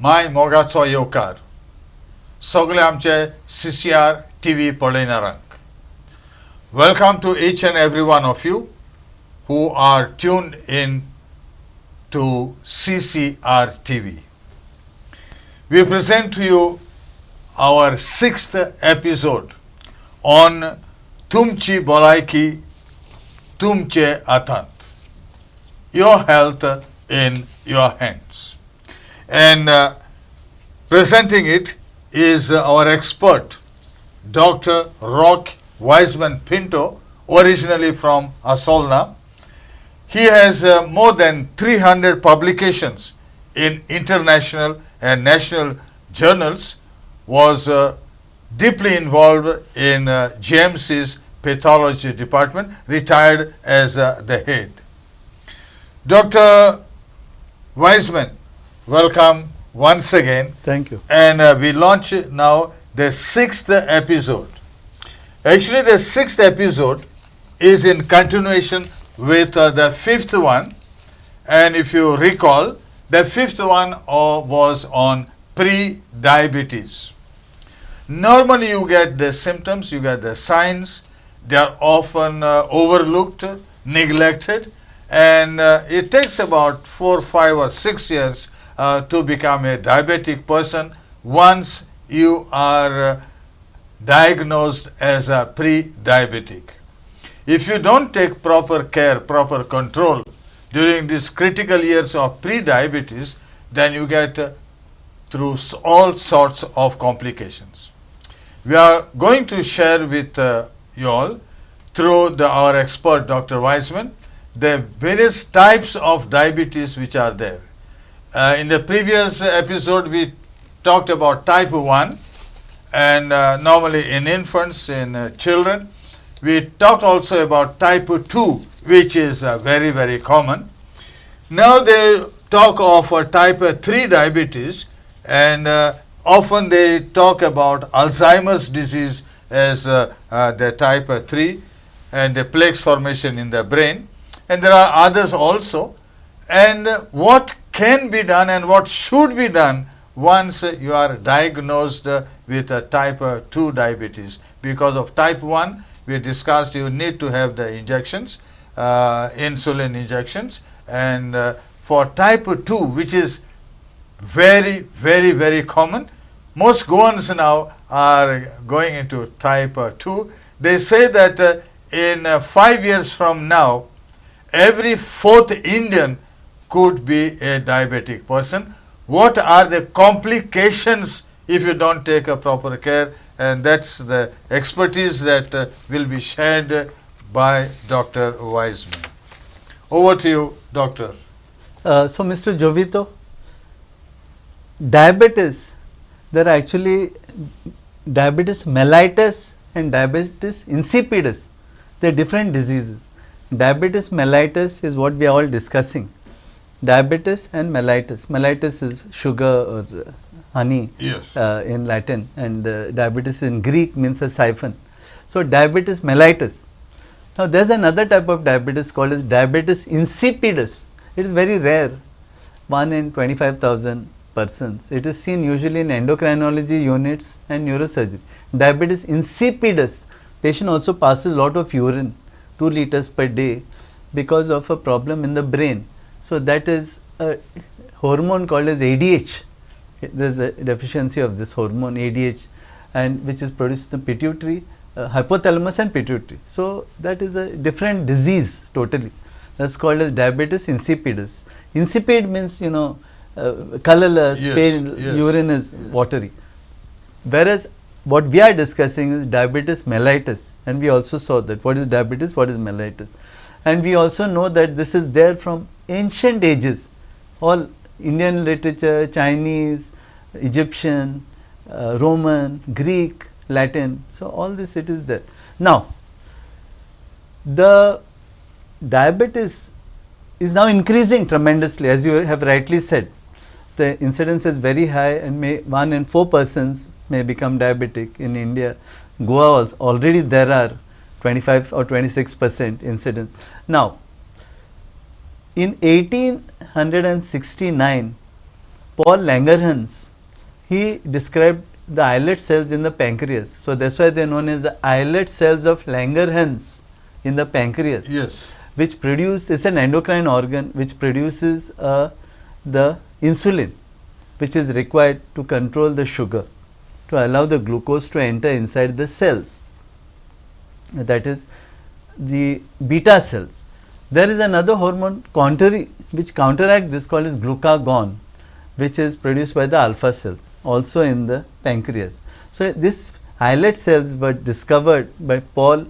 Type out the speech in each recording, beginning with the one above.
My मोगाचो येवकार सगळे आमचे CCR TV पळयणाऱ्यांक. Welcome to each and every one of you who are tuned in to CCR TV. We present to you our 6th episode on Tumchi Bolaiki, Tumchea Hatant. Your health in your hands. And presenting it is our expert, Dr. Wiseman Pinto, originally from Asolna. He has more than 300 publications in international and national journals, was deeply involved in GMC's pathology department, retired as the head. Dr. Wiseman, welcome once again. Thank you. And we launch now the 6th episode. Actually, the 6th episode is in continuation with the 5th one. And if you recall, the 5th one was on pre-diabetes. Normally, you get the symptoms, you get the signs. They are often overlooked, neglected. And it takes about 4, 5 or 6 years to become a diabetic person once you are diagnosed as a pre-diabetic. If you don't take proper care, proper control during these critical years of pre-diabetes, then you get through all sorts of complications. We are going to share with you all through our expert Dr. Wiseman the various types of diabetes which are there. In the previous episode we talked about type 1 and normally in infants, in children. We talked also about type 2 which is very, very common. Now they talk of type 3 diabetes, and often they talk about Alzheimer's disease as the type 3 and the plaques formation in the brain. And there are others also. And what can be done and what should be done once you are diagnosed with a type 2 diabetes? Because of type 1, we discussed you need to have the injections, insulin injections. And for type 2, which is very, very, very common, most Goans now are going into type 2. They say that in 5 years from now, every 4th Indian could be a diabetic person. What are the complications if you don't take a proper care? And that's the expertise that will be shared by Dr. Wiseman. Over to you, Doctor. So, Mr. Jovito, diabetes, there are actually diabetes mellitus and diabetes insipidus. They are different diseases. Diabetes mellitus is what we are all discussing. Diabetes and mellitus. Mellitus is sugar or honey, yes, in Latin, and diabetes in Greek means a siphon. So, diabetes mellitus. Now, there is another type of diabetes called as diabetes insipidus. It is very rare, 1 in 25,000 persons. It is seen usually in endocrinology units and neurosurgery. Diabetes insipidus, patient also passes a lot of urine, 2 liters per day, because of a problem in the brain. So, that is a hormone called as ADH. There is a deficiency of this hormone ADH, and which is produced in the pituitary, hypothalamus and pituitary. So, that is a different disease totally. That is called as diabetes insipidus. Insipid means, colorless, yes, pale, yes, urine is yes, watery. Whereas, what we are discussing is diabetes mellitus, and we also saw that what is diabetes, what is mellitus. And we also know that this is there from ancient ages. All Indian literature, Chinese, Egyptian, Roman, Greek, Latin. So, all this it is there. Now, the diabetes is now increasing tremendously, as you have rightly said. The incidence is very high, and 1 in 4 persons may become diabetic in India. Goa also, already there are 25 or 26% incidence. Now, in 1869, Paul Langerhans, he described the islet cells in the pancreas. So that's why they are known as the islet cells of Langerhans in the pancreas. Yes. Which produce, it's an endocrine organ which produces the insulin, which is required to control the sugar, to allow the glucose to enter inside the cells, that is the beta cells. There is another hormone contrary which counteracts this, called as glucagon, which is produced by the alpha cells, also in the pancreas. So these islet cells were discovered by Paul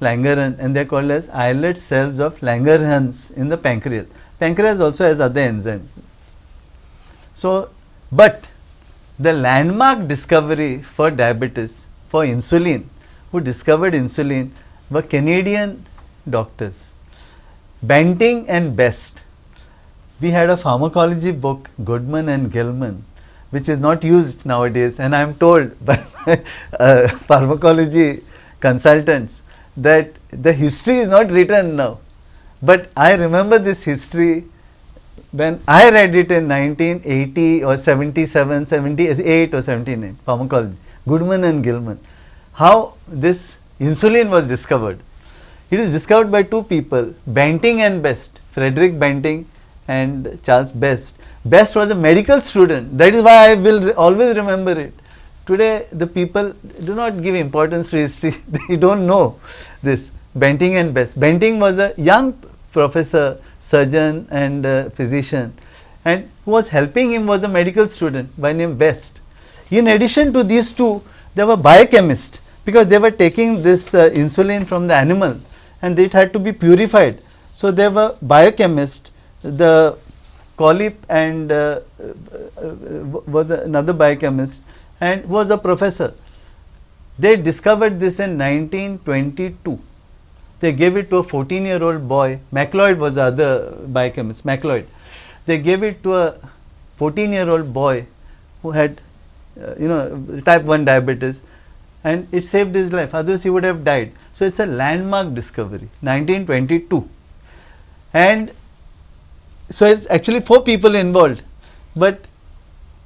Langerhans, and they are called as islet cells of Langerhans in the pancreas. Pancreas also has other enzymes. So, but the landmark discovery for diabetes, for insulin, who discovered insulin, were Canadian doctors, Banting and Best. We had a pharmacology book, Goodman and Gilman, which is not used nowadays, and I am told by pharmacology consultants that the history is not written now. But I remember this history when I read it in 1980 or 77, 78 or 79, pharmacology, Goodman and Gilman, how this insulin was discovered. It is discovered by two people, Banting and Best, Frederick Banting and Charles Best. Best was a medical student, that is why I will always remember it. Today the people do not give importance to history, they do not know this, Banting and Best. Banting was a young professor, surgeon and physician, and who was helping him was a medical student by name Best. In addition to these two, there were biochemists, because they were taking this insulin from the animal and it had to be purified. So there were biochemists, the Collip and was another biochemist and was a professor. They discovered this in 1922. They gave it to a 14-year-old boy. MacLeod was the other biochemist, MacLeod. They gave it to a 14-year-old boy who had type 1 diabetes, and it saved his life, otherwise he would have died. So it's a landmark discovery, 1922. And so it's actually 4 people involved, but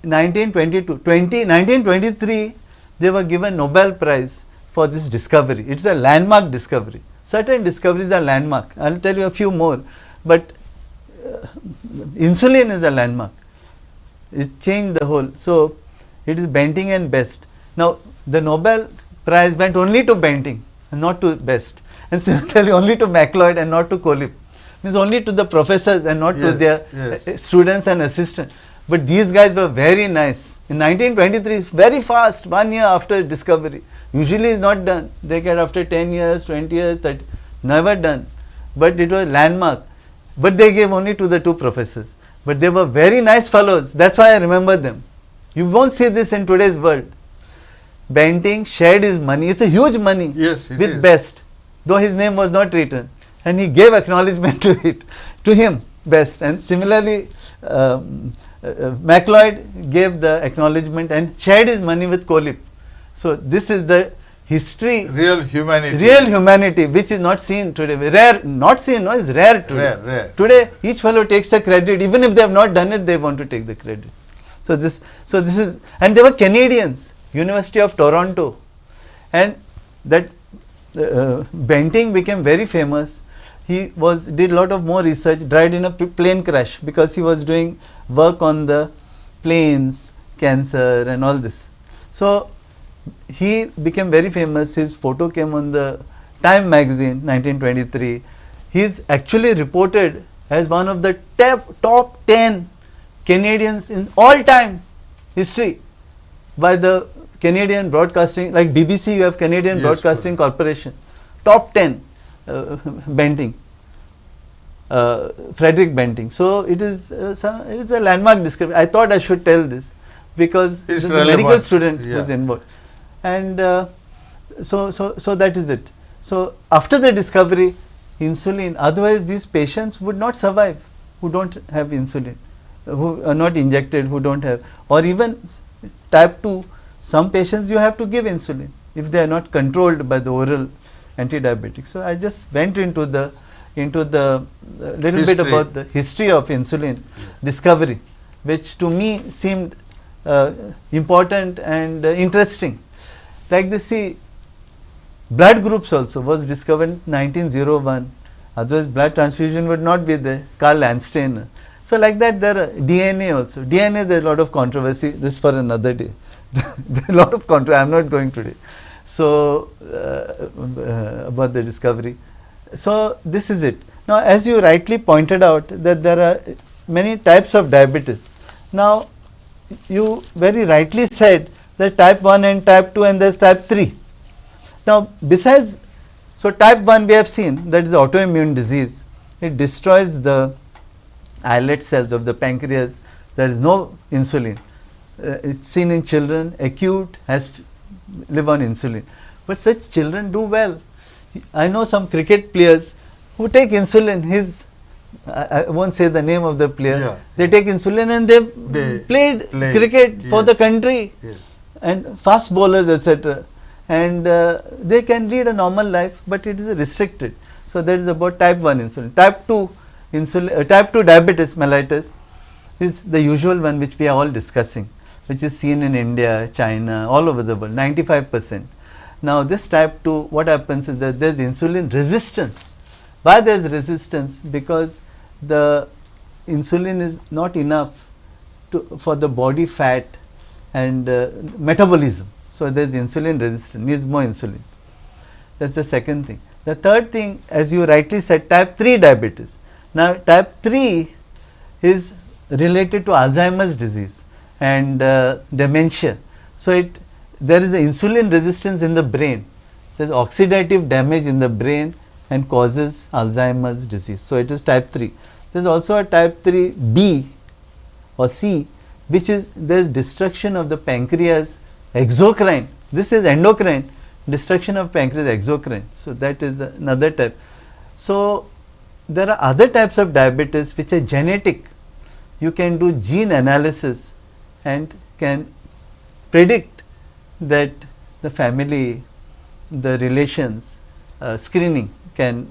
1923 they were given Nobel Prize for this discovery. It's a landmark discovery. Certain discoveries are landmark. I will tell you a few more, but insulin is a landmark. It changed the whole. So it is Banting and Best. Now the Nobel Prize went only to Banting and not to Best, and similarly only to MacLeod and not to Collip. Means only to the professors and not to their students and assistants. But these guys were very nice. In 1923, very fast, 1 year after discovery. Usually it's not done. They get after 10 years, 20 years, 30, never done. But it was landmark. But they gave only to the 2 professors. But they were very nice fellows. That's why I remember them. You won't see this in today's world. Banting shared his money. It's a huge money with Best, though his name was not written. And he gave acknowledgement to it, to him, Best. And similarly, MacLeod gave the acknowledgement and shared his money with Collip. So this is the history, real humanity, which is not seen today. Rare, not seen, no, is rare today. Rare. Today, each fellow takes the credit, even if they have not done it, they want to take the credit. So this is, and they were Canadians, University of Toronto, and that Banting became very famous. He did a lot of more research, died in a plane crash because he was doing work on the planes, cancer and all this. So he became very famous. His photo came on the Time magazine, 1923. He is actually reported as one of the top 10 Canadians in all time history by the Canadian Broadcasting, like BBC, you have Canadian Broadcasting Corporation, top 10, Banting, Frederick Banting. So it is it's a landmark discovery. I thought I should tell this because this is a medical student who is involved, and so that is it. So after the discovery, insulin, otherwise these patients would not survive who don't have insulin, who are not injected, who don't have, or even type 2, some patients you have to give insulin if they are not controlled by the oral anti-diabetic. So I just went into the little bit about the history of insulin discovery, which to me seemed important and interesting. Like this, see, blood groups also was discovered in 1901. Otherwise, blood transfusion would not be there. Carl Landsteiner. So, like that, there are DNA also. DNA, there is a lot of controversy. This is for another day. There is a lot of controversy. I am not going today. So, about the discovery. So, this is it. Now, as you rightly pointed out, that there are many types of diabetes. Now, you very rightly said that type 1 and type 2 and there is type 3. Now, besides, so type 1 we have seen, that is autoimmune disease. It destroys the islet cells of the pancreas. There is no insulin. It's seen in children, acute, has to live on insulin. But such children do well. I know some cricket players who take insulin. I won't say the name of the player. Yeah. They take insulin and they played cricket for the country, and fast bowlers, etc. And they can lead a normal life, but it is restricted. So that is about type 1 insulin. Type 2 insulin, type 2 diabetes mellitus is the usual one which we are all discussing, which is seen in India, China, all over the world, 95%. Now this type 2, what happens is that there is insulin resistance. Why there is resistance? Because the insulin is not enough for the body fat and metabolism. So there is insulin resistance, needs more insulin. That is the second thing. The third thing, as you rightly said, type 3 diabetes. Now type 3 is related to Alzheimer's disease and dementia. So there is a insulin resistance in the brain. There is oxidative damage in the brain and causes Alzheimer's disease. So it is type 3. There is also a type 3B or C, which is there is destruction of the pancreas exocrine. This is endocrine, destruction of pancreas exocrine. So that is another type. So there are other types of diabetes which are genetic. You can do gene analysis and can predict that the family, the relations, screening can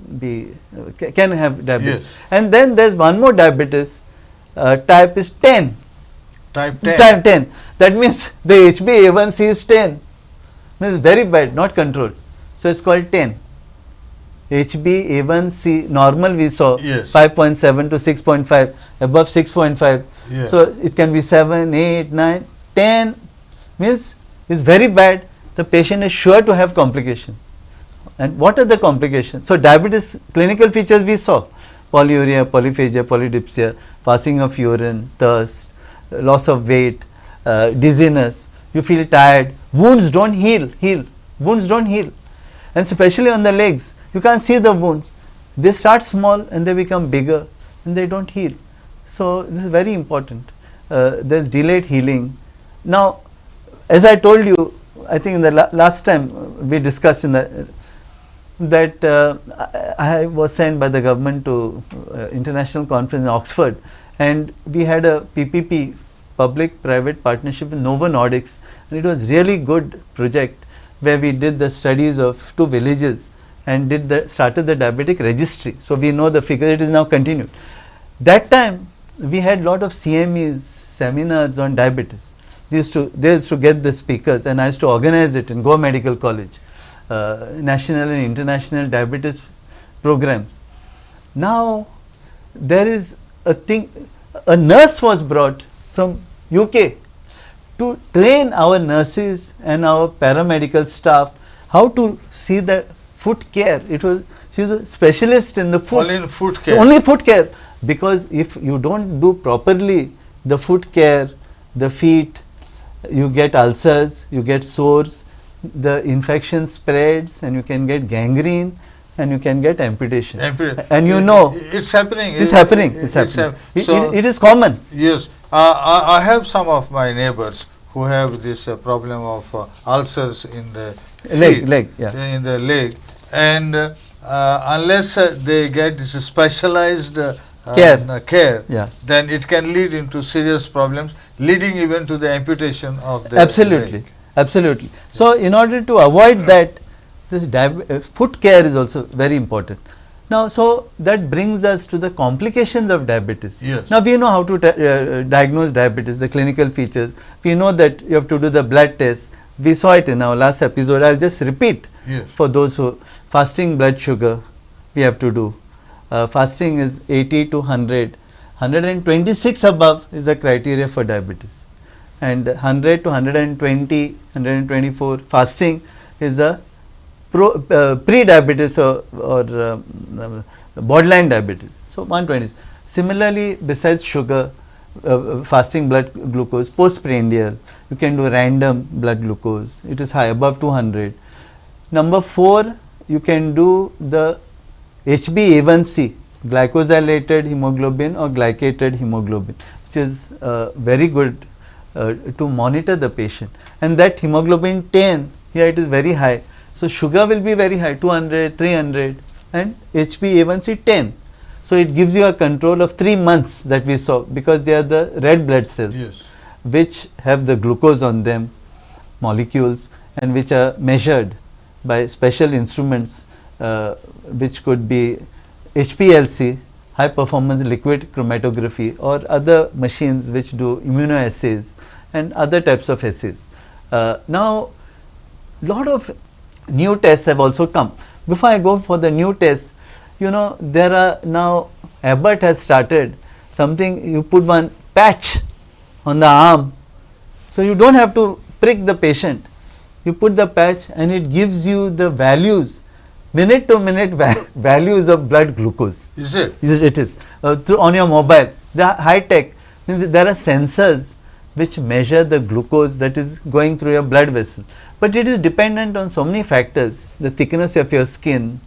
have diabetes. Yes. And then there is one more diabetes, type is 10. Type 10. Type 10. That means the HbA1c is 10. Means very bad, not controlled. So it's called 10. HbA1c normal we saw 5.7 to 6.5, above 6.5. Yes. So it can be 7, 8, 9, 10 means is very bad. The patient is sure to have complication. And what are the complications? So diabetes clinical features we saw: polyuria, polyphagia, polydipsia, passing of urine, thirst, loss of weight, dizziness. You feel tired. Wounds don't heal. Wounds don't heal, and especially on the legs, you can't see the wounds. They start small and they become bigger, and they don't heal. So this is very important. There is delayed healing. Now, as I told you, I think in the last time we discussed that I was sent by the government to international conference in Oxford, and we had a PPP, public-private partnership with Novo Nordics, and it was really good project where we did the studies of 2 villages and started the diabetic registry. So we know the figure. It is now continued. That time we had lot of CMEs, seminars on diabetes. They used to get the speakers, and I used to organize it in Goa Medical College, national and international diabetes programs. Now there is a nurse was brought from UK to train our nurses and our paramedical staff how to see the foot care. She is a specialist in the foot. Only in foot care. Only foot care, because if you don't do properly the foot care, the feet, you get ulcers, you get sores, the infection spreads, and you can get gangrene, and you can get amputation. And you know it's happening. It's happening. It is common. Yes, I have some of my neighbors who have this problem of ulcers in the leg, yeah. in the leg, and unless they get this specialized care, yeah, then it can lead into serious problems, leading even to the amputation of the absolutely leg. Absolutely. So in order to avoid that, this foot care is also very important. Now, so that brings us to the complications of diabetes. Yes. Now, we know how to diagnose diabetes, the clinical features. We know that you have to do the blood test. We saw it in our last episode. I will just repeat Yes. for those who fasting blood sugar we have to do. Fasting is 80 to 100. 126 above is the criteria for diabetes. And 100 to 120, 124 fasting is a pre-diabetes or borderline diabetes. So 120. Similarly, besides sugar, fasting blood glucose, postprandial, you can do random blood glucose. It is high, above 200. Number 4, you can do the HbA1c, glycosylated hemoglobin or glycated hemoglobin, which is very good to monitor the patient. And that hemoglobin 10, here it is very high. So, sugar will be very high, 200, 300, and HbA1c 10. So, it gives you a control of 3 months that we saw, because they are the red blood cells, Yes. which have the glucose on them, molecules, and which are measured by special instruments, which could be HPLC, high performance liquid chromatography, or other machines which do immunoassays and other types of assays. Now, lot of new tests have also come. Before I go for the new tests, you know, there are now, Abbott has started something, you put one patch on the arm, so you don't have to prick the patient. You put the patch and it gives you the values, minute to minute values of blood glucose. Is it? It is on your mobile. The high tech means there are sensors which measure the glucose that is going through your blood vessel, but it is dependent on so many factors, the thickness of your skin,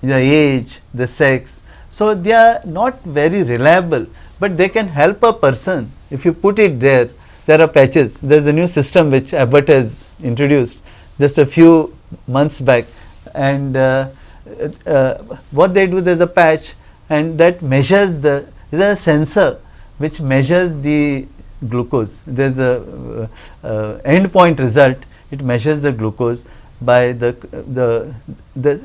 the age, the sex. So, they are not very reliable, but they can help a person if you put it there. There are patches. There is a new system which Abbott has introduced just a few months back, and what they do, there is a patch and that measures there is a sensor which measures the glucose. There is a endpoint result. It measures the glucose by the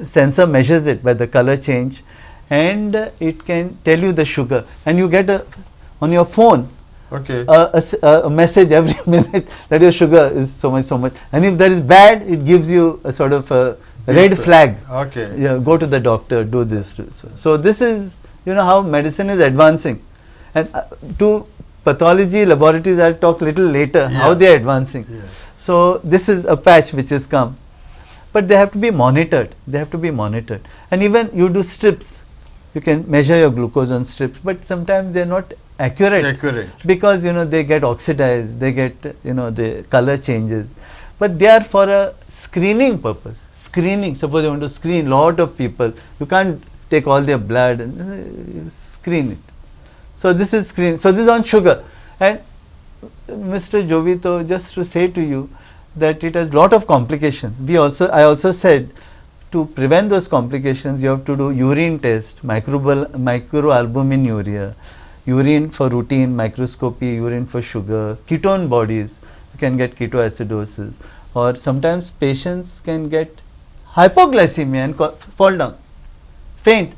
sensor measures it by the color change, and it can tell you the sugar, and you get on your phone Okay. a message every minute that your sugar is so much, and if there is bad, it gives you a sort of a red flag. Okay. Yeah, go to the doctor, do this. So this is, you know, how medicine is advancing, and to pathology laboratories I'll talk little later how they are advancing. Yes. So this is a patch which has come, but they have to be monitored. They have to be monitored, and even you do strips. You can measure your glucose on strips, but sometimes they are not accurate, because, you know, they get oxidized, they get, you know, the color changes, but they are for a screening purpose. Screening, suppose you want to screen lot of people, you can't take all their blood and screen it. So this is screen. So this is on sugar. And Mr. Jovito, just to say to you that it has lot of complications. I also said, to prevent those complications, you have to do urine test, microalbuminuria, urine for routine microscopy, urine for sugar, ketone bodies, you can get ketoacidosis, or sometimes patients can get hypoglycemia and fall down, faint,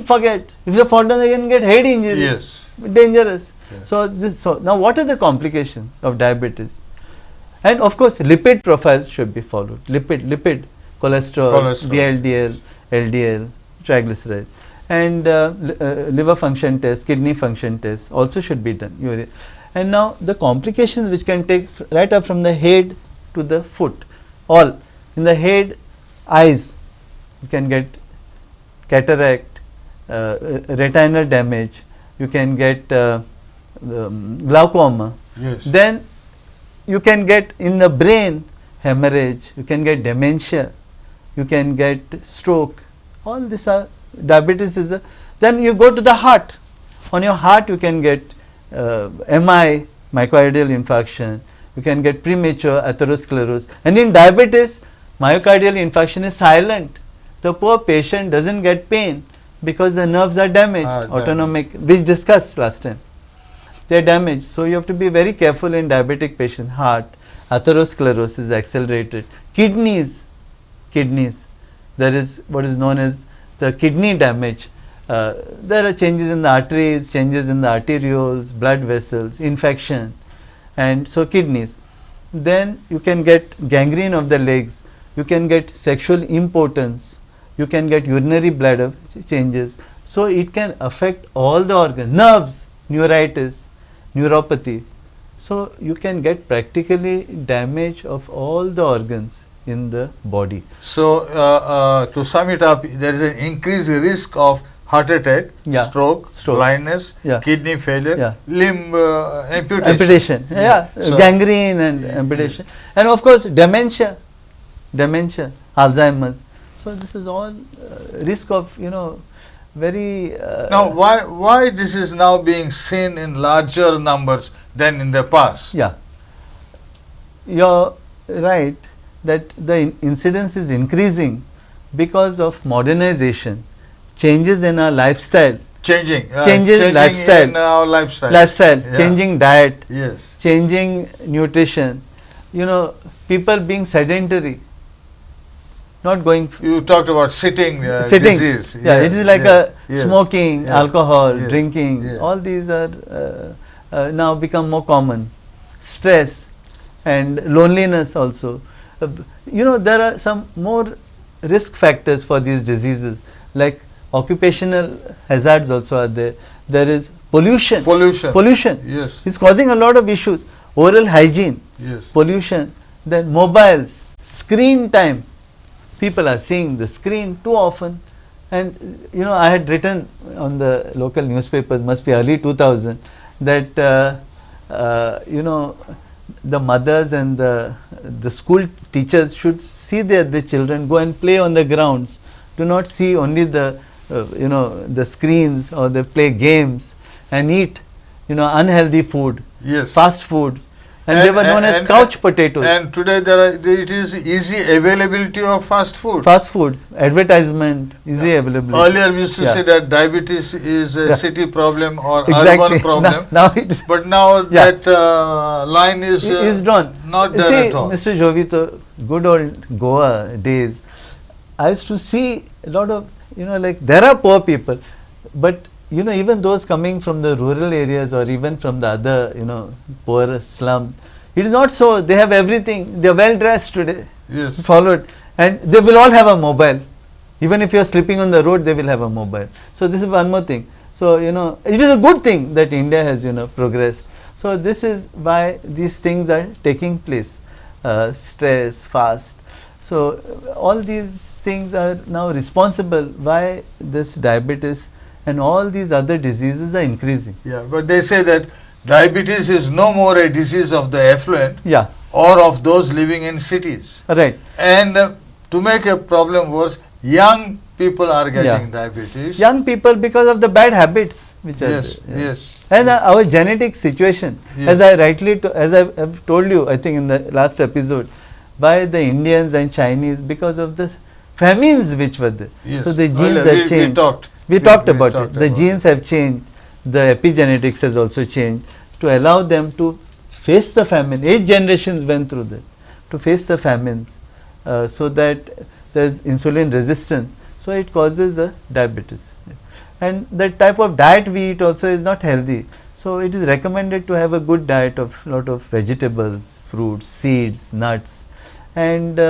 forget, if they fall down they can get head injury. Yes. Dangerous. Yes. So now what are the complications of diabetes? And of course lipid profiles should be followed, lipid, cholesterol, VLDL, LDL, triglycerides, and liver function test, kidney function test also should be done. And now the complications which can take right up from the head to the foot, all in the head, eyes, you can get cataract, retinal damage, you can get glaucoma. Yes. Then you can get in the brain hemorrhage, you can get dementia, you can get stroke. All these are diabetes is then you go to the heart. On your heart you can get MI, myocardial infarction, you can get premature atherosclerosis, and in diabetes myocardial infarction is silent. The poor patient doesn't get pain because the nerves are damaged, autonomic, which discussed last time. They are damaged. So you have to be very careful in diabetic patient. Heart, atherosclerosis accelerated, kidneys, there is what is known as the kidney damage, there are changes in the arteries, changes in the arterioles, blood vessels, infection, and so kidneys. Then you can get gangrene of the legs, you can get sexual impotence, you can get urinary bladder changes. So it can affect all the organs, nerves, neuritis, neuropathy. So you can get practically damage of all the organs in the body. So to sum it up, there is an increased risk of heart attack, Yeah. stroke, blindness, Yeah. kidney failure, Yeah. limb amputation. Amputation, yeah, So- gangrene and amputation, and of course dementia, Alzheimer's. So this is all risk of, very. Now, why this is now being seen in larger numbers than in the past? Yeah, you're right that the incidence is increasing because of modernization, changes in our lifestyle, Changing lifestyle. in our lifestyle. Yeah. changing diet, Yes. changing nutrition, people being sedentary, not going. You talked about sitting Sitting, disease. yeah, it is like Yes. smoking, Yeah. alcohol, Yeah. drinking, Yeah. all these are now become more common. Stress and loneliness also. There are some more risk factors for these diseases, like occupational hazards also are there. There is pollution. Pollution Yes. is causing a lot of issues. Oral hygiene, Yes. pollution, then mobiles, screen time. People are seeing the screen too often, and I had written on the local newspapers, must be early 2000, that the mothers and the school teachers should see the children go and play on the grounds. Do not see only the the screens, or they play games and eat unhealthy food, Yes. fast foods. And they were known as couch potatoes. And today it is easy availability of fast food. Fast foods, advertisement, easy availability. Earlier we used to Yeah. say that diabetes is a city problem or Exactly. urban problem. Now it is. But now Yeah. that line is drawn. not You there see, at all. Mr. Jovito, good old Goa days, I used to see a lot of, like there are poor people, but even those coming from the rural areas or even from the other, poor slum, it is not so. They have everything. They are well dressed today. Yes. Followed, and they will all have a mobile. Even if you are sleeping on the road, they will have a mobile. So this is one more thing. So it is a good thing that India has progressed. So this is why these things are taking place. Stress, fast. So all these things are now responsible why this diabetes and all these other diseases are increasing. Yeah, but they say that diabetes is no more a disease of the affluent Yeah, or of those living in cities. right. And to make a problem worse, young people are getting Yeah. diabetes. Young people, because of the bad habits which are Yes, there. Yeah. yes. And our genetic situation, Yes. as I have told you, I think in the last episode, by the Indians and Chinese, because of the famines which were there. Yes. So the genes Earlier have we changed. talked. We talked we about talked it. The about genes have changed. The epigenetics has also changed to allow them to face the famine. 8 generations went through that, to face the famines, so that there is insulin resistance. So it causes the diabetes. And the type of diet we eat also is not healthy. So it is recommended to have a good diet of lot of vegetables, fruits, seeds, nuts, and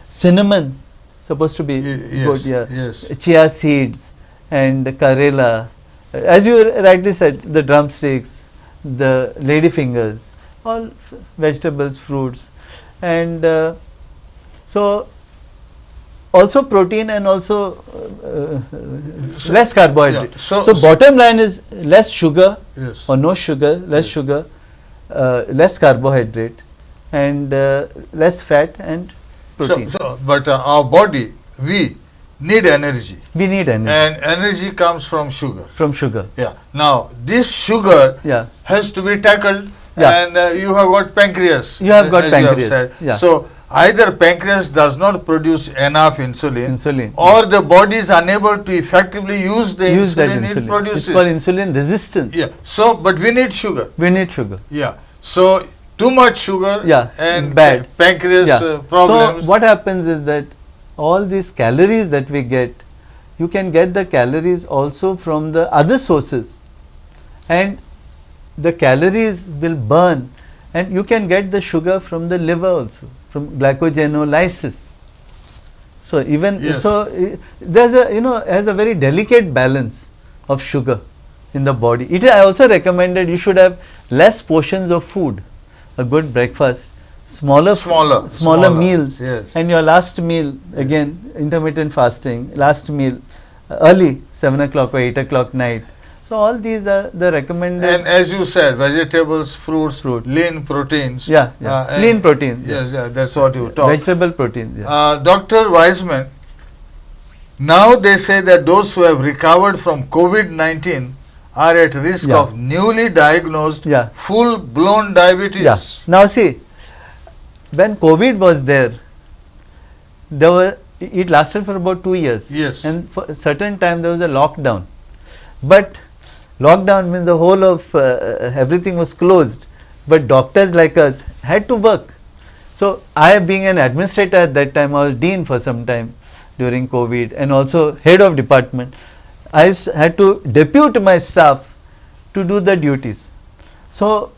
cinnamon supposed to be Yes, good. Yeah, yes. chia seeds and karela. As you rightly said, the drumsticks, the ladyfingers, all vegetables, fruits, and so also protein and also less carbohydrate. Yeah, So bottom line is less sugar Yes. or no sugar, less sugar, less carbohydrate, and less fat and protein. But our body, we need energy. We need energy And energy comes from sugar. from sugar. Yeah. Now, this sugar Yeah. has to be tackled, Yeah. and you have got pancreas. You have got as pancreas, said. yeah. So, either pancreas does not produce enough insulin, Insulin. or the body is unable to effectively use the Use that insulin it insulin. produces. It's called insulin resistance. Yeah. So, but we need sugar. We need sugar. Yeah. So, too much sugar Yeah, and it's bad. pancreas Yeah. problems. So what happens is that all these calories that we get, you can get the calories also from the other sources, and the calories will burn, and you can get the sugar from the liver also, from glycogenolysis. So even Yes. so, there's a has a very delicate balance of sugar in the body. It is also recommended you should have less portions of food, a good breakfast, smaller meals, yes. and your last meal again intermittent fasting, last meal early 7 o'clock or 8 o'clock night. So all these are the recommended. And as you said, vegetables, fruits, lean proteins. Yeah, lean proteins. Yes, yeah, that's what you talk. Vegetable proteins. Yeah. Dr. Wiseman, now they say that those who have recovered from COVID-19 are at risk of newly diagnosed full-blown diabetes. Yeah. Now see, when COVID was there it lasted for about 2 years. Yes. And for a certain time there was a lockdown. But lockdown means the whole of everything was closed. But doctors like us had to work. So I, being an administrator at that time, I was dean for some time during COVID and also head of department. I had to depute my staff to do the duties. So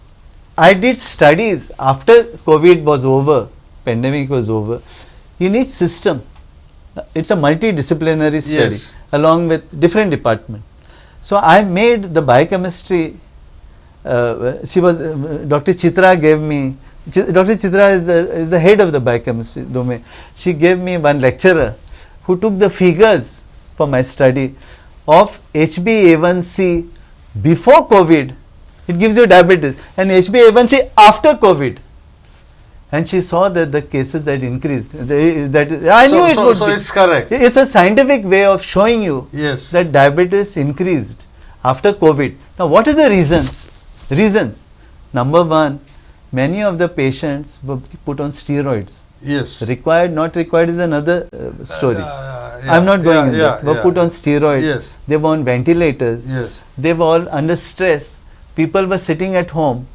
I did studies after COVID was over, pandemic was over, in each system. It's a multidisciplinary study along with different departments. So I made the biochemistry. She was Dr. Chitra gave me. Dr. Chitra is the head of the biochemistry domain. She gave me one lecturer who took the figures for my study of HbA1c before COVID. It gives you diabetes, and HbA1c after COVID. And she saw that the cases had increased. I knew it would. So it's correct. It's a scientific way of showing you that diabetes increased after COVID. Now, what are the reasons? Number one, many of the patients were put on steroids. Yes. Required, not required is another story. I'm not going in that. Were put on steroids. Yes. They were on ventilators. Yes. They were all under stress. People were sitting at home.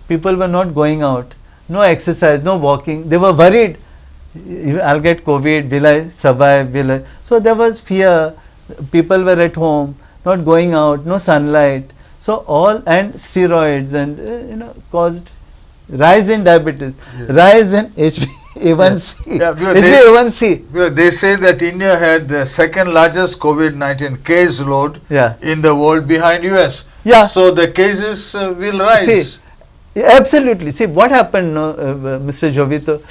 People were not going out. No exercise, no walking. They were worried. I'll get COVID. Will I survive? So there was fear. People were at home, not going out, no sunlight. So all, and steroids, and caused rise in diabetes, rise in HbA1c. HbA1c. They say that India had the second largest COVID-19 case load in the world behind US. So the cases will rise. See, absolutely. See what happened, Mr. Jovito.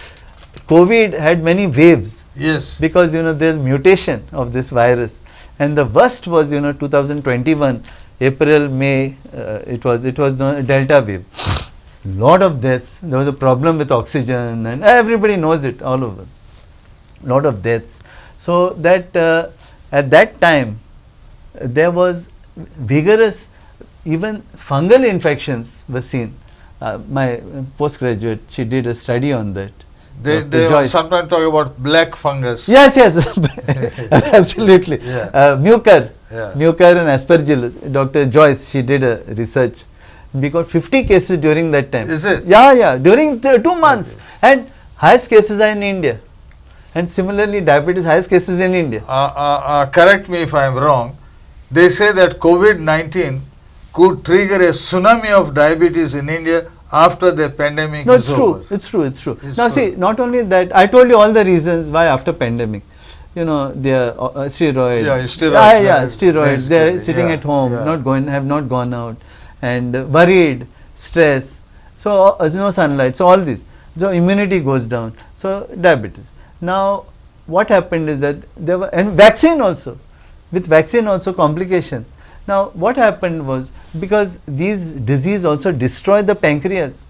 COVID had many waves. Yes. Because there's mutation of this virus, and the worst was 2021 April, May. It was the Delta wave. Lot of deaths. There was a problem with oxygen, and everybody knows it all over. Lot of deaths. So that at that time there was vigorous, even fungal infections were seen. My postgraduate, she did a study on that. They sometimes talk about black fungus. Yes, absolutely. Mucor and aspergillus. Dr. Joyce, she did a research. We got 50 cases during that time. Is it? Yeah. During 2 months. And highest cases are in India. And similarly, diabetes, highest cases in India. Correct me if I am wrong. They say that COVID-19 could trigger a tsunami of diabetes in India after the pandemic is over. It's true. Now see, not only that, I told you all the reasons why after pandemic. They are steroids. Steroids. They are sitting at home, have not gone out, and worried, stress. So no sunlight. So all this. So immunity goes down. So diabetes. Now what happened is that there were, and vaccine also. With vaccine also complications. Now what happened was, because these disease also destroy the pancreas,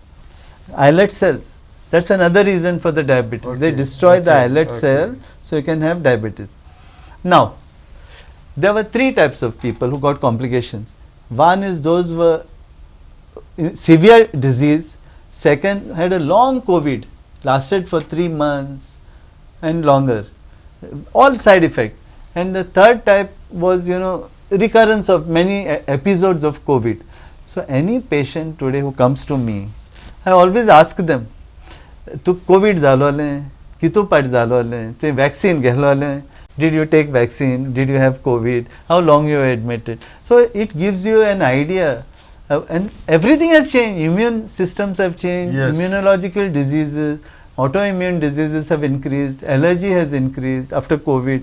islet cells. That's another reason for the diabetes. They destroy the islet cell, so you can have diabetes. Now, there were 3 types of people who got complications. One is those who were severe disease. Second, had a long COVID, lasted for 3 months and longer. All side effects. And the third type was, recurrence of many episodes of COVID. So any patient today who comes to me, I always ask them, "Tu COVID zalole, kitu part zalole, tu vaccine gehlole, Did you take vaccine? Did you have COVID? How long you were admitted? So it gives you an idea. And everything has changed. Immune systems have changed. Yes. Immunological diseases, autoimmune diseases have increased. Allergy has increased after COVID.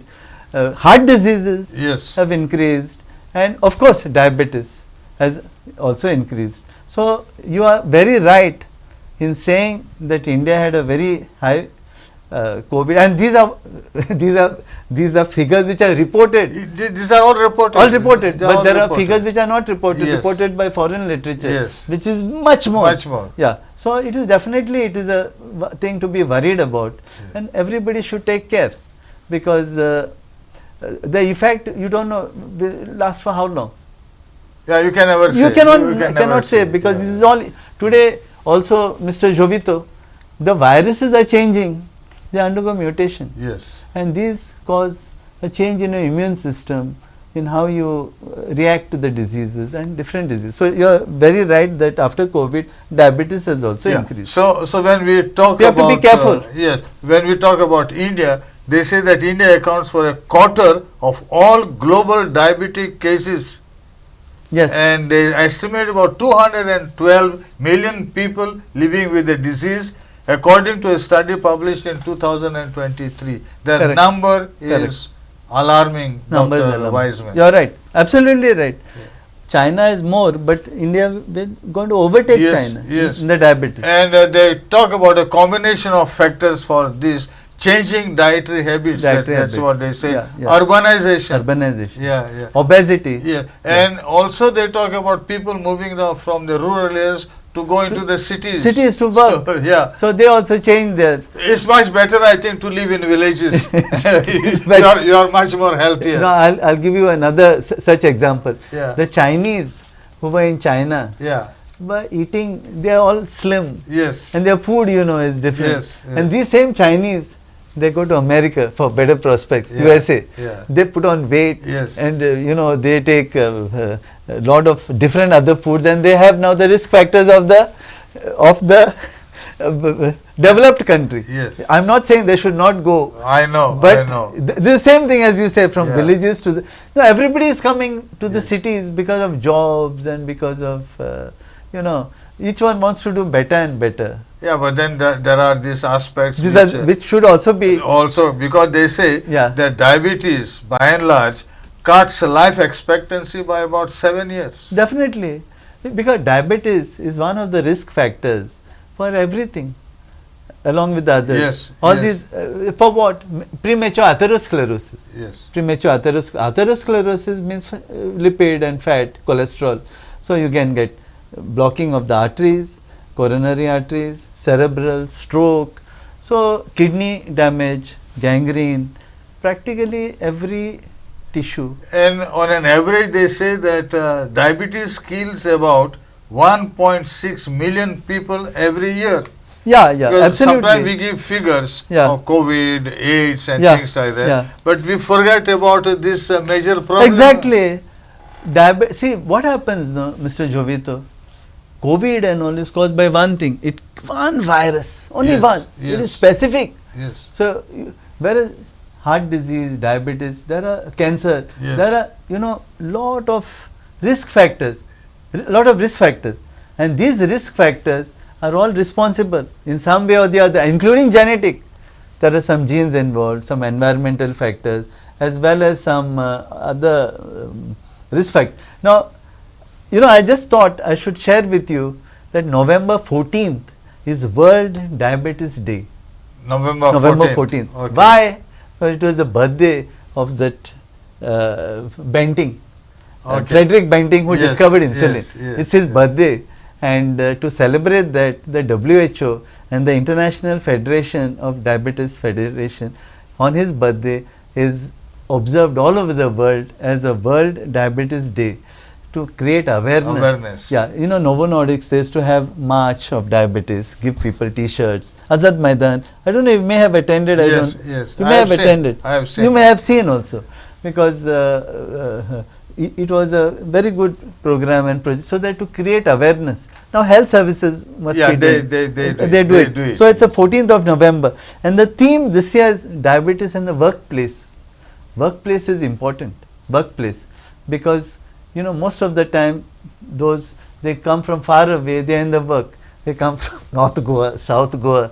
Heart diseases Yes. have increased. And of course, diabetes has also increased. So you are very right in saying that India had a very high COVID, and these are figures which are reported. These are all reported. All reported, They but all there are reported. figures which are not reported, Yes. reported by foreign literature, Yes. which is much more. Much more. Yeah. So it is definitely a thing to be worried about, and everybody should take care, because the effect you don't know will last for how long. Yeah, you can never say. You cannot can cannot never say, because Yeah. this is all today. Also, Mr. Jovito, the viruses are changing; they undergo mutation. Yes. And these cause a change in your immune system, in how you react to the diseases and different diseases. So you are very right that after COVID, diabetes has also increased. So when we talk We have about to be careful. yes, when we talk about India, they say that India accounts for a quarter of all global diabetic cases, Yes. and they estimate about 212 million people living with the disease, according to a study published in 2023. The Correct. number is Correct. alarming, Numbers Dr. alarming. Wiseman. You are right. Absolutely right. China is more, but India we're going to overtake Yes, China yes. in the diabetes. And they talk about a combination of factors for this changing dietary habits. Dietary That's habits. what they say. Yeah, yeah. Urbanization. Urbanization. Yeah. Obesity. Yeah. And also they talk about people moving now from the rural areas to go into the cities. Cities to work. So, yeah. So they also change their. It's much better, I think, to live in villages. better. you are much more healthier. No, I'll give you another such example. Yeah. The Chinese who were in China Yeah. were eating, they are all slim, Yes. and their food, is different. Yes, yes. And these same Chinese, they go to America for better prospects, Yeah, USA. yeah. They put on weight, Yes. and they take a lot of different other foods, and they have now the risk factors of the developed country. Yes. I'm not saying they should not go. I know. But I know. the same thing as you say, from Yeah. villages to the. No, everybody is coming to the Yes. cities because of jobs and because of, each one wants to do better and better. Yeah, but then there are these aspects Which should also be. also, because they say Yeah. that diabetes by and large cuts life expectancy by about 7 years. Definitely. Because diabetes is one of the risk factors for everything, along with the others. Yes, All yes. these, for what? Premature atherosclerosis. Yes. Premature atherosclerosis means lipid and fat, cholesterol. So you can get blocking of the arteries, coronary arteries, cerebral, stroke, so kidney damage, gangrene, practically every tissue. And on an average, they say that diabetes kills about 1.6 million people every year. Yeah, Because absolutely. sometimes we give figures Yeah. of COVID, AIDS and Yeah, things like that. yeah. But we forget about this major problem. Exactly. See, what happens now, Mr. Jovito? COVID and all is caused by one thing. One virus, only Yes, one. It yes. is specific. Yes. So, whereas heart disease, diabetes, there are cancer, Yes. there are, lot of risk factors, and these risk factors are all responsible in some way or the other, including genetic. There are some genes involved, some environmental factors, as well as some other risk factors. Now, I just thought I should share with you that November 14th is World Diabetes Day. November 14th. Okay. Why? Because it was the birthday of that Banting, Okay. Frederick Banting, who Yes, discovered insulin. yes, It's his yes. birthday, and to celebrate that, the WHO and the International Federation of Diabetes Federation, on his birthday, is observed all over the world as a World Diabetes Day, to create awareness. Yeah, Novo Nordisk says to have March of Diabetes, give people T-shirts. Azad Maidan, I don't know, you may have attended. Yes. You may have attended. I have seen. You may have seen also, because it was a very good program and project, so that to create awareness. Now health services must be doing. They do it. So it's the 14th of November, and the theme this year is diabetes in the workplace. workplace is important, workplace, because most of the time they come from far away, they are in the work, they come from North Goa, South Goa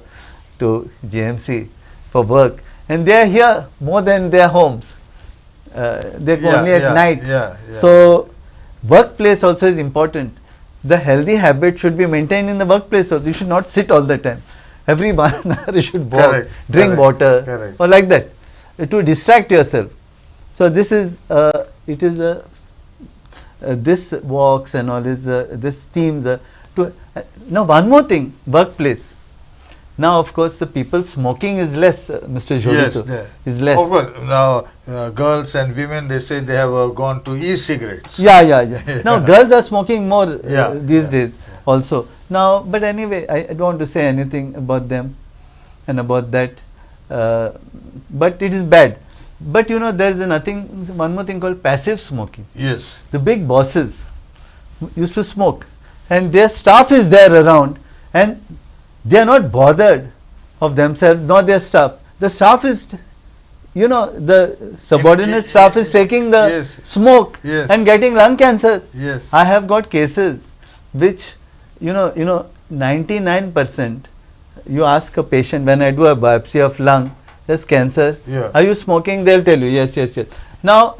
to GMC for work, and they are here more than their homes. They go only at night. So workplace also is important. The healthy habit should be maintained in the workplace also. You should not sit all the time. Every 1 hour you should walk, drink water, or like that, to distract yourself. So this is this walks and all is this themes now one more thing, workplace. Now of course the people smoking is less, Mr. Jovito, is less. Of course, now girls and women, they say they have gone to e-cigarettes. Now girls are smoking more these days also. Now, but anyway, I don't want to say anything about them and about that, but it is bad. But there is one more thing called passive smoking. Yes. The big bosses used to smoke, and their staff is there around, and they are not bothered of themselves, nor their staff. The staff is, the subordinate staff is taking the smoke and getting lung cancer. Yes. I have got cases which, 99%, you ask a patient, when I do a biopsy of lung, there's cancer. Are you smoking? They'll tell you, yes. Now,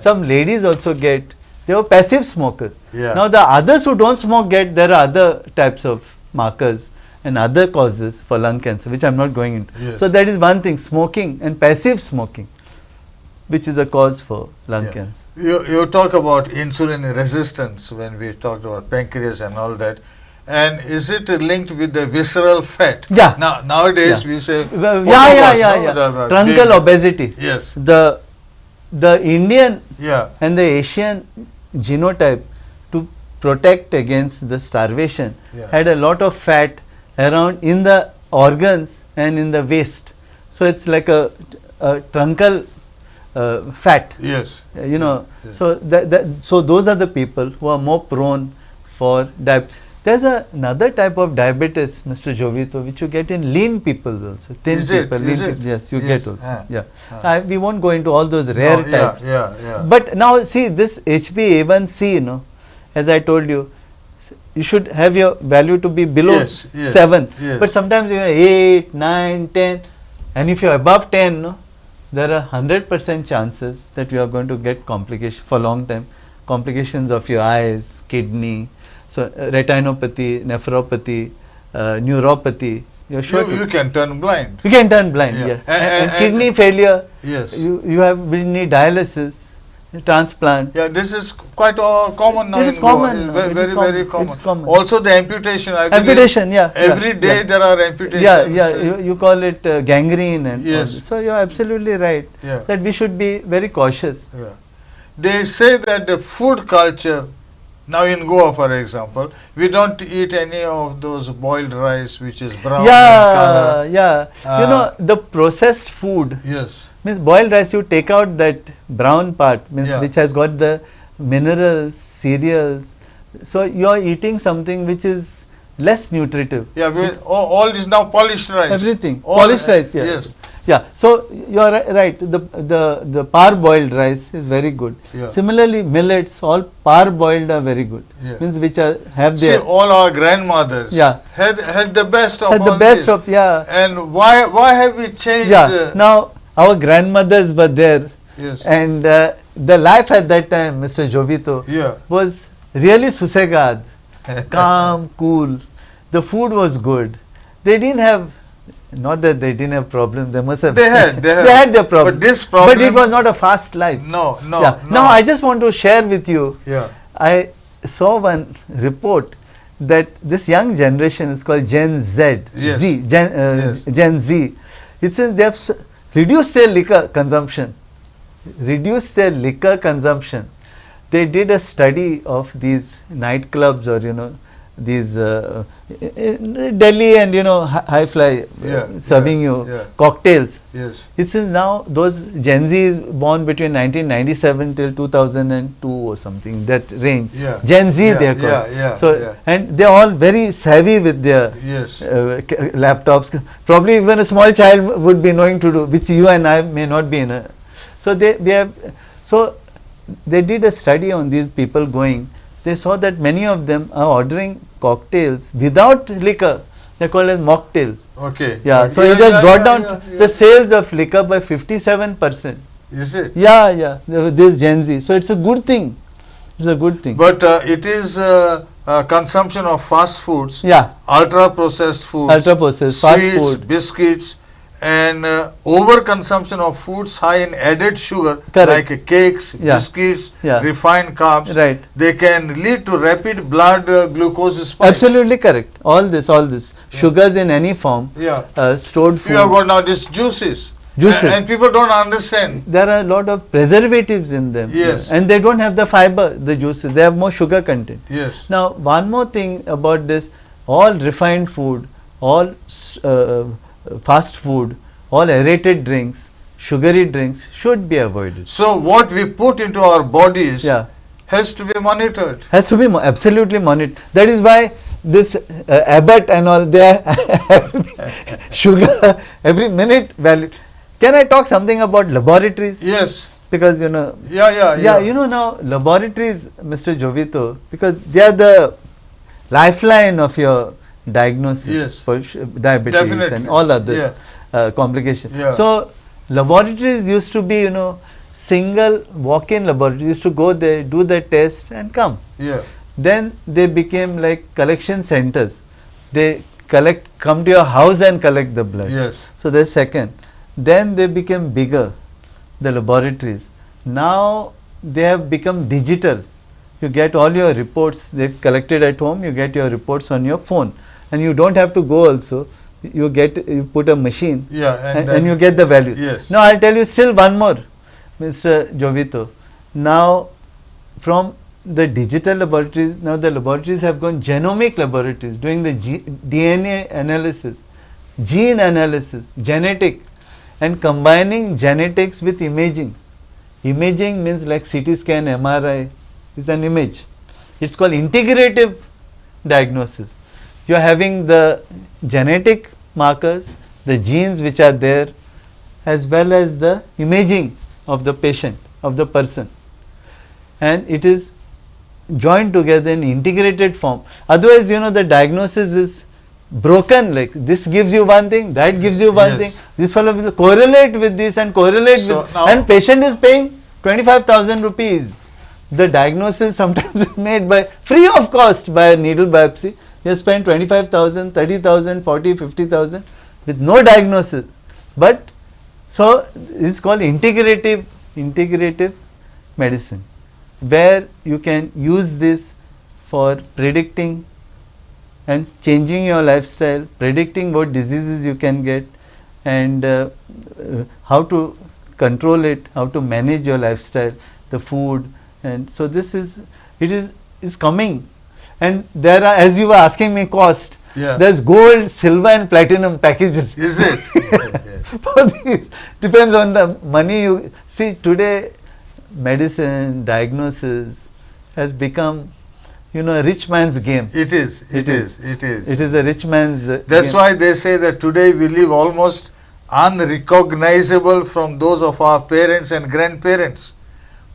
some ladies also they were passive smokers. Now, the others who don't smoke there are other types of markers and other causes for lung cancer, which I'm not going into. So that is one thing, smoking and passive smoking, which is a cause for lung cancer. You talk about insulin resistance when we talked about pancreas and all that. And is it linked with the visceral fat? Now nowadays we say truncal obesity. Yes. The Indian and the Asian genotype, to protect against the starvation, had a lot of fat around in the organs and in the waist. So it's like a truncal fat. Yes. So so those are the people who are more prone for diabetes. There's another type of diabetes, Mr. Jovito, which you get in lean people also. Thin people, lean people. Yes, you get also. We won't go into all those rare types. But now see this HbA1c, as I told you, you should have your value to be below 7. But sometimes you have 8, 9, 10. And if you are above 10, there are 100% chances that you are going to get complications for a long time. Complications of your eyes, kidney. So, retinopathy, nephropathy, neuropathy, you're sure you can turn blind. You can turn blind, and kidney failure, you need dialysis, transplant. This is quite common now. It is common. Very common. Also the amputation. Amputation, Every day there are amputations. You call it gangrene. And so, you're absolutely right that we should be very cautious. They say that the food culture, now in Goa, for example, we don't eat any of those boiled rice which is brown in color. The processed food, means boiled rice, you take out that brown part, means which has got the minerals, cereals. So you are eating something which is less nutritive. All is now polished rice. Everything. Polished rice, so you are right. The parboiled rice is very good. Similarly, millets, all parboiled are very good. Means which have their. See, all our grandmothers had the best of. And why have we changed? Now our grandmothers were there, and the life at that time, Mr. Jovito, was really susegad, calm, cool. The food was good. They didn't have. Not that they didn't have problems. They must have. They had their problems. But this problem. But it was not a fast life. No. Now I just want to share with you. I saw one report that this young generation is called Gen Z. Gen Z. It says they have reduced their liquor consumption. They did a study of these nightclubs or these Delhi and high fly serving you cocktails. It says now those Gen Z is born between 1997 till 2002 or something, that range. Gen Z they are called. And they are all very savvy with their laptops. Probably even a small child would be knowing to do, which you and I may not be in a So they did a study on these people going. They saw that many of them are ordering cocktails without liquor. They call it mocktails. Okay. Yeah. So it has brought down the sales of liquor by 57%. Is it? Yeah. This Gen Z. So it's a good thing. It's a good thing. But it is consumption of fast foods, Yeah. ultra processed foods, Ultra processed, fast sweets, food. biscuits, and over consumption of foods high in added sugar, Correct. like cakes, Yeah. biscuits, Yeah. refined carbs. Right. They can lead to rapid blood glucose spike. Absolutely correct. All this. Sugars in any form. Yeah. Stored food. You have got now these juices. Juices. And people don't understand. There are a lot of preservatives in them. Yes. And they don't have the fiber, the juices. They have more sugar content. Yes. Now, one more thing about this, all refined food, all fast food, all aerated drinks, sugary drinks should be avoided. So what we put into our bodies Yeah. has to be monitored. Has to be absolutely monitored. That is why this Abbott and all, they are sugar every minute value. Can I talk something about laboratories? Yes. Because you know. Yeah. You know now laboratories, Mr. Jovito, because they are the lifeline of your diagnosis Yes. for diabetes Definitely. and all other complications. Yeah. So laboratories used to be, single walk-in laboratories. Used to go there, do the test and come. Yeah. Then they became like collection centers. They come to your house and collect the blood. Yes. So that's second. Then they became bigger, the laboratories. Now they have become digital. You get all your reports, they collected at home, you get your reports on your phone. And you don't have to go also. You put a machine and you get the value. Yes. Now I'll tell you still one more, Mr. Jovito. Now from the digital laboratories, now the laboratories have gone genomic laboratories, doing the DNA analysis, gene analysis, genetic, and combining genetics with imaging. Imaging means like CT scan, MRI is an image. It's called integrative diagnosis. You are having the genetic markers, the genes which are there, as well as the imaging of the patient, of the person. And it is joined together in integrated form. Otherwise, the diagnosis is broken, like this gives you one thing, that gives you one thing, this fellow will correlate with this and correlate with, and patient is paying 25,000 rupees. The diagnosis sometimes is made by free of cost by a needle biopsy. You spend 25,000, 30,000, 40, 50,000 with no diagnosis. But so it's called integrative medicine, where you can use this for predicting and changing your lifestyle, predicting what diseases you can get and how to control it, how to manage your lifestyle, the food. And so this is coming. And there are, as you were asking me cost, there's gold, silver and platinum packages. Is it? For these, depends on the money you see. Today medicine, diagnosis has become a rich man's game. It is. It is a rich man's That's game. why they say that today we live almost unrecognizable from those of our parents and grandparents,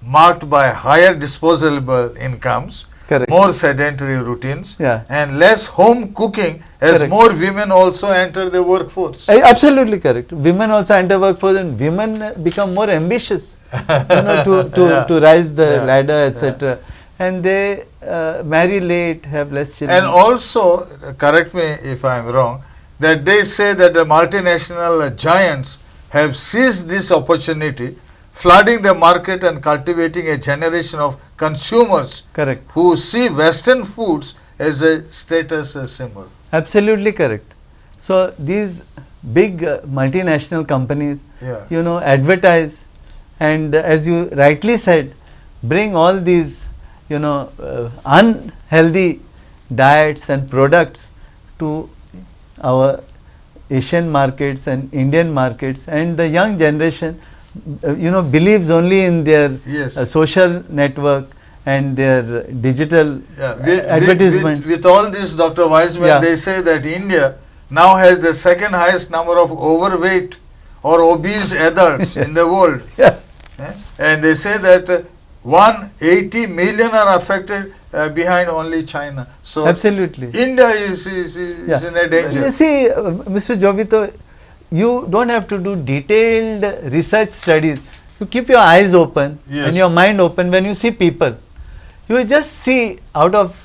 marked by higher disposable incomes, Correct. more sedentary routines, Yeah. and less home cooking as Correct. more women also enter the workforce. Absolutely correct. Women also enter workforce and women become more ambitious to rise the ladder, etc. And they marry late, have less children. And also, correct me if I am wrong, that they say that the multinational giants have seized this opportunity, flooding the market and cultivating a generation of consumers Correct. who see Western foods as a status symbol. Absolutely correct. So these big multinational companies, advertise, and as you rightly said, bring all these unhealthy diets and products to our Asian markets and Indian markets, and the young generation believes only in their social network and their digital advertisements. With all this, Dr. Wiseman, they say that India now has the second highest number of overweight or obese adults in the world. And they say that 180 million are affected behind only China. So absolutely. India is in a danger. You see, Mr. Jovito, you don't have to do detailed research studies. You keep your eyes open and your mind open when you see people. You will just see out of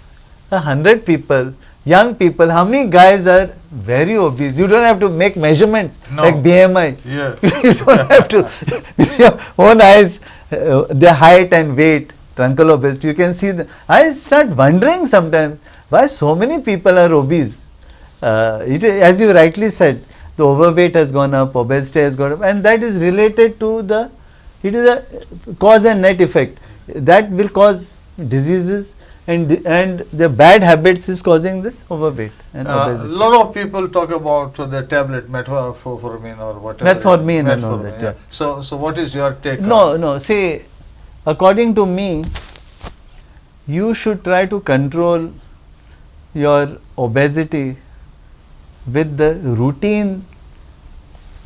100 people, young people, how many guys are very obese. You don't have to make measurements like BMI. Yeah. You don't have to, with your own eyes, their height and weight, truncal obesity, you can see them. I start wondering sometimes why so many people are obese. As you rightly said, the overweight has gone up, obesity has gone up, and that is related to it is a cause and net effect. That will cause diseases, and the bad habits is causing this overweight and obesity. A lot of people talk about the tablet metformin or whatever. Metformin and all that. Yeah. So what is your take? No. See, according to me, you should try to control your obesity with the routine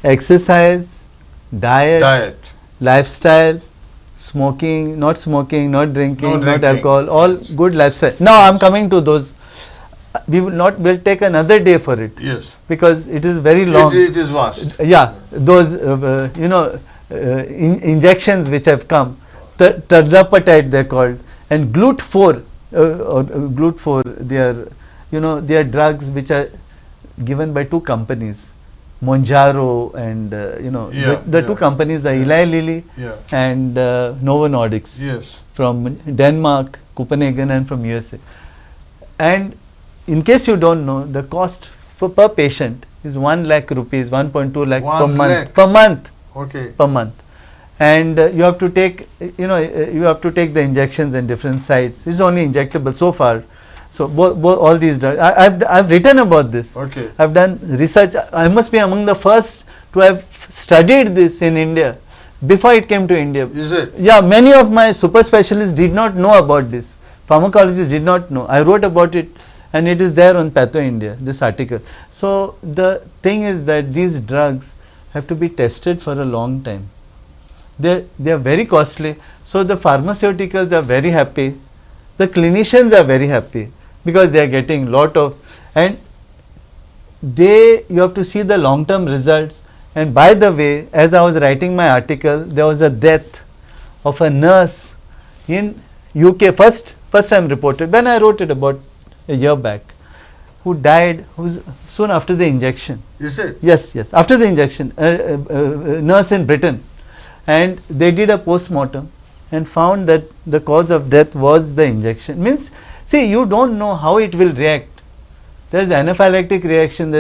exercise, diet, lifestyle, not smoking, not drinking, not alcohol, all good lifestyle. Now I am coming to those. We'll take another day for it. Yes. Because it is very long. It is vast. Yeah, those injections which have come, tirzepatide they are called, and GLUT4 they are drugs which are given by two companies, Mounjaro and the two companies are Eli Lilly and Novo Nordics from Denmark, Copenhagen, and from USA. And in case you don't know, the cost per patient is 1 lakh rupees, 1.2 lakh per month. Okay. Per month. And you have to take the injections in different sites. It's only injectable so far. So all these drugs, I've written about this. Okay. I've done research. I must be among the first to have studied this in India before it came to India. Is it? Yeah, many of my super specialists did not know about this. Pharmacologists did not know. I wrote about it, and it is there on Patho India, this article. So the thing is that these drugs have to be tested for a long time. They are very costly. So the pharmaceuticals are very happy. The clinicians are very happy because they are getting lot of, and you have to see the long term results. And by the way, as I was writing my article, there was a death of a nurse in UK, first time reported, when I wrote it about a year back, who died soon after the injection. Is it? Yes, after the injection, nurse in Britain, and they did a post-mortem and found that the cause of death was the injection. Means, see, you don't know how it will react. There is anaphylactic reaction,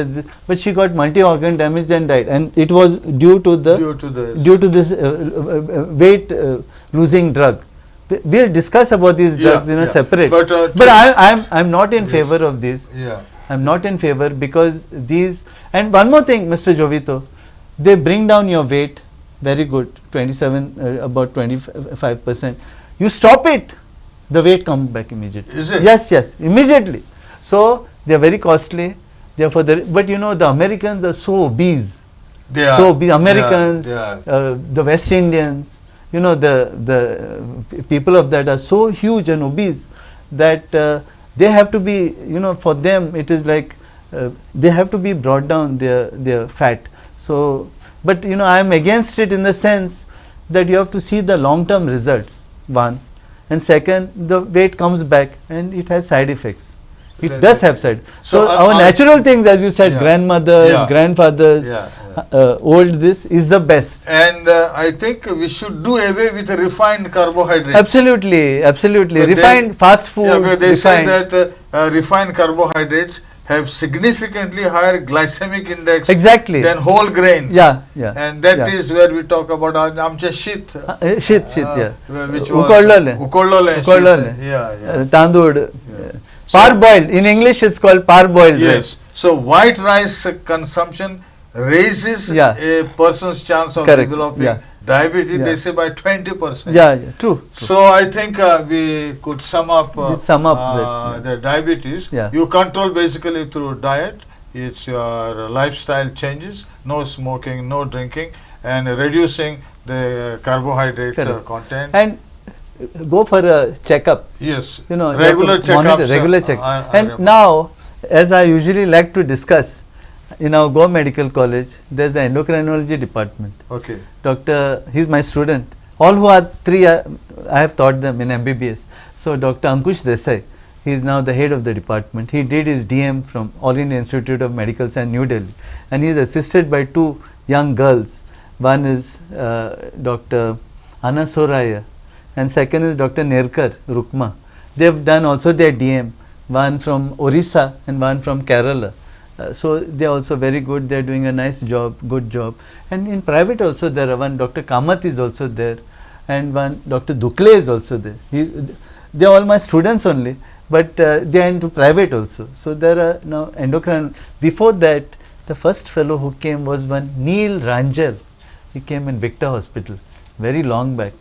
but she got multi-organ damage and died, and it was due to this weight losing drug. We will discuss about these drugs in a separate. But I'm not in favor of this. Yeah. I'm not in favor because these. And one more thing, Mr. Jovito, they bring down your weight. Very good, 27, about 25%. You stop it, the weight comes back immediately. Is it? Yes, immediately. So they are very costly. Therefore, but the Americans are so obese. They are. So obese. Americans, the West Indians, the people of that are so huge and obese that they have to be, for them it is like they have to be brought down their fat. So. But I am against it in the sense that you have to see the long term results, one, and second, the weight comes back and it has side effects. It does have side. So our natural things, as you said, grandmothers, grandfathers, old this is the best. And I think we should do away with refined carbohydrates. Absolutely. Refined fast food. Yeah, because they say that refined carbohydrates have significantly higher glycemic index than whole grains. Yeah. And that is where we talk about Tumchea shit. Which was Ukollole. Tandoor. Parboiled. In English it's called parboiled. Yes. So white rice consumption raises a person's chance of developing diabetes, they say, by 20%. True. So I think we could sum up the diabetes. You control basically through diet. It's your lifestyle changes, no smoking, no drinking, and reducing the carbohydrate Correct. content. And go for a checkup. Yes, You know, regular you have to monitor, checkups. regular check. I And remember. now, as I usually like to discuss, in our Goa Medical College, there's the endocrinology department. Okay. Doctor, he's my student. All who are three, I have taught them in MBBS. So Dr. Ankush Desai, he is now the head of the department. He did his DM from All India Institute of Medical Science, New Delhi, and he is assisted by two young girls. One is Dr. Anna Soraya, and second is Dr. Nerkar Rukma. They have done also their DM, one from Orissa and one from Kerala. So they are also very good. They are doing a nice job, good job. And in private also there are one Dr. Kamath is also there, and one Dr. Dukle is also there. They are all my students only, but they are into private also. So there are now endocrine. Before that, the first fellow who came was one Neil Ranjal. He came in Victor Hospital very long back,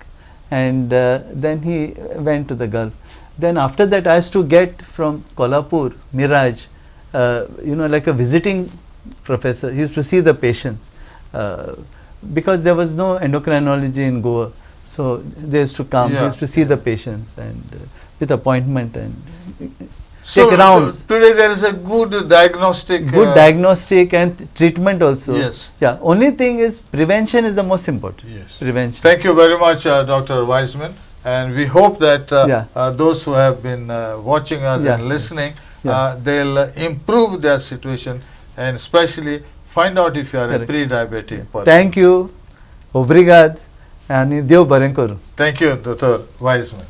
and then he went to the Gulf. Then after that, I used to get from Kolhapur, Miraj, like a visiting professor. He used to see the patients because there was no endocrinology in Goa. So they used to come, he used to see the patients and with appointment and take rounds. Today there is a good diagnostic. Good diagnostic and treatment also. Yes. Yeah. Only thing is prevention is the most important. Yes. Prevention. Thank you very much, Dr. Wiseman. And we hope that those who have been watching us and listening, they'll improve their situation and especially find out if you are a pre-diabetic person. Thank you. Obrigado. And Dev Barenkoru. Thank you, Dr. Wiseman.